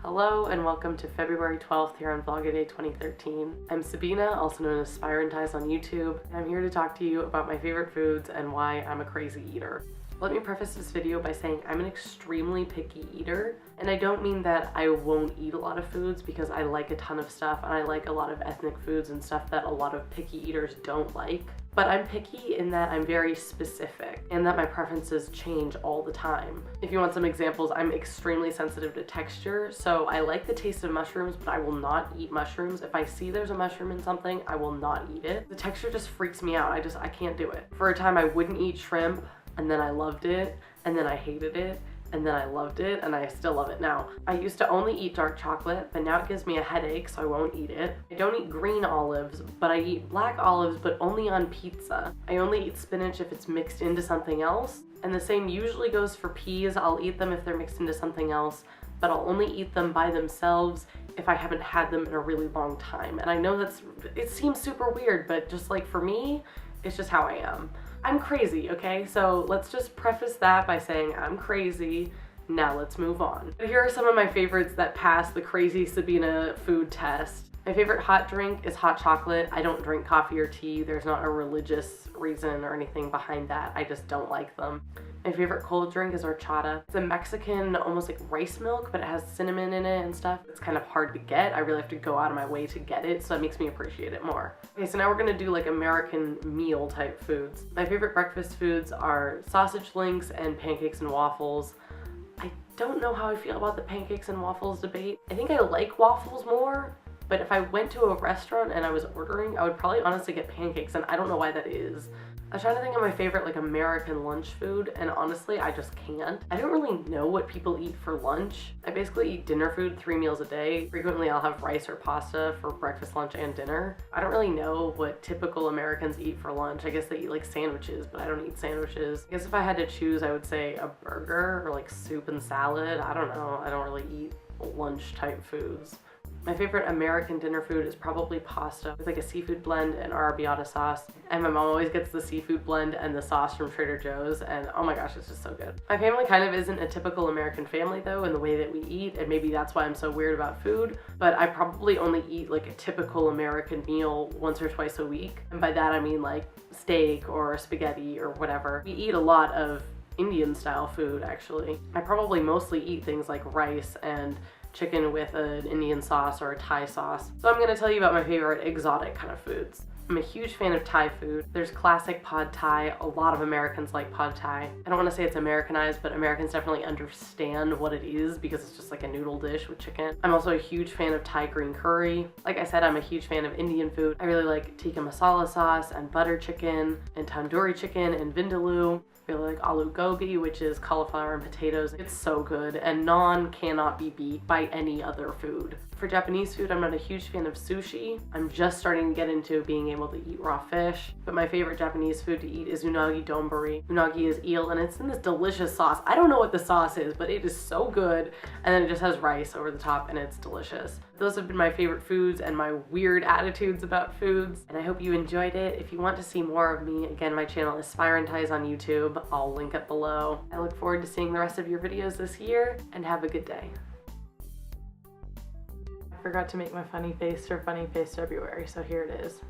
Hello and welcome to February 12th here on Vlogaday 2013. I'm Sabina, also known as Spirantize on YouTube, and I'm here to talk to you about my favorite foods and why I'm a crazy eater. Let me preface this video by saying I'm an extremely picky eater, and I don't mean that I won't eat a lot of foods because I like a ton of stuff and I like a lot of ethnic foods and stuff that a lot of picky eaters don't like. But I'm picky in that I'm very specific and that my preferences change all the time. If you want some examples, I'm extremely sensitive to texture, so I like the taste of mushrooms, but I will not eat mushrooms. If I see there's a mushroom in something, I will not eat it. The texture just freaks me out. I can't do it. For a time, I wouldn't eat shrimp, and then I loved it, and then I hated it, and then I loved it, and I still love it now. I used to only eat dark chocolate, but now it gives me a headache, so I won't eat it. I don't eat green olives, but I eat black olives, but only on pizza. I only eat spinach if it's mixed into something else, and the same usually goes for peas. I'll eat them if they're mixed into something else, but I'll only eat them by themselves if I haven't had them in a really long time. And I know it seems super weird, but just like for me, it's just how I am. I'm crazy, okay? So let's just preface that by saying I'm crazy. Now let's move on. Here are some of my favorites that pass the crazy Sabina food test. My favorite hot drink is hot chocolate. I don't drink coffee or tea. There's not a religious reason or anything behind that. I just don't like them. My favorite cold drink is horchata. It's a Mexican, almost like rice milk, but it has cinnamon in it and stuff. It's kind of hard to get. I really have to go out of my way to get it, so that makes me appreciate it more. Okay, so now we're gonna do like American meal type foods. My favorite breakfast foods are sausage links and pancakes and waffles. I don't know how I feel about the pancakes and waffles debate. I think I like waffles more, but if I went to a restaurant and I was ordering, I would probably honestly get pancakes, and I don't know why that is. I was trying to think of my favorite like American lunch food, and honestly, I just can't. I don't really know what people eat for lunch. I basically eat dinner food 3 meals a day. Frequently, I'll have rice or pasta for breakfast, lunch, and dinner. I don't really know what typical Americans eat for lunch. I guess they eat like sandwiches, but I don't eat sandwiches. I guess if I had to choose, I would say a burger or like soup and salad. I don't know. I don't really eat lunch type foods. My favorite American dinner food is probably pasta with like a seafood blend and arrabbiata sauce. And my mom always gets the seafood blend and the sauce from Trader Joe's, and oh my gosh, it's just so good. My family kind of isn't a typical American family though in the way that we eat, and maybe that's why I'm so weird about food, but I probably only eat like a typical American meal once or twice a week. And by that I mean like steak or spaghetti or whatever. We eat a lot of Indian style food actually. I probably mostly eat things like rice and chicken with an Indian sauce or a Thai sauce. So I'm gonna tell you about my favorite exotic kind of foods. I'm a huge fan of Thai food. There's classic pad Thai. A lot of Americans like pad Thai. I don't want to say it's Americanized, but Americans definitely understand what it is because it's just like a noodle dish with chicken. I'm also a huge fan of Thai green curry. Like I said, I'm a huge fan of Indian food. I really like tikka masala sauce and butter chicken and tandoori chicken and vindaloo. I really like aloo gobi, which is cauliflower and potatoes. It's so good, and naan cannot be beat by any other food. For Japanese food, I'm not a huge fan of sushi. I'm just starting to get into being able to eat raw fish, but my favorite Japanese food to eat is unagi donburi. Unagi is eel, and it's in this delicious sauce. I don't know what the sauce is, but it is so good, and then it just has rice over the top, and it's delicious. Those have been my favorite foods and my weird attitudes about foods, and I hope you enjoyed it. If you want to see more of me, again, my channel is Spirantize on YouTube. I'll link it below. I look forward to seeing the rest of your videos this year, and have a good day. I forgot to make my funny face for Funny Face February, so here it is.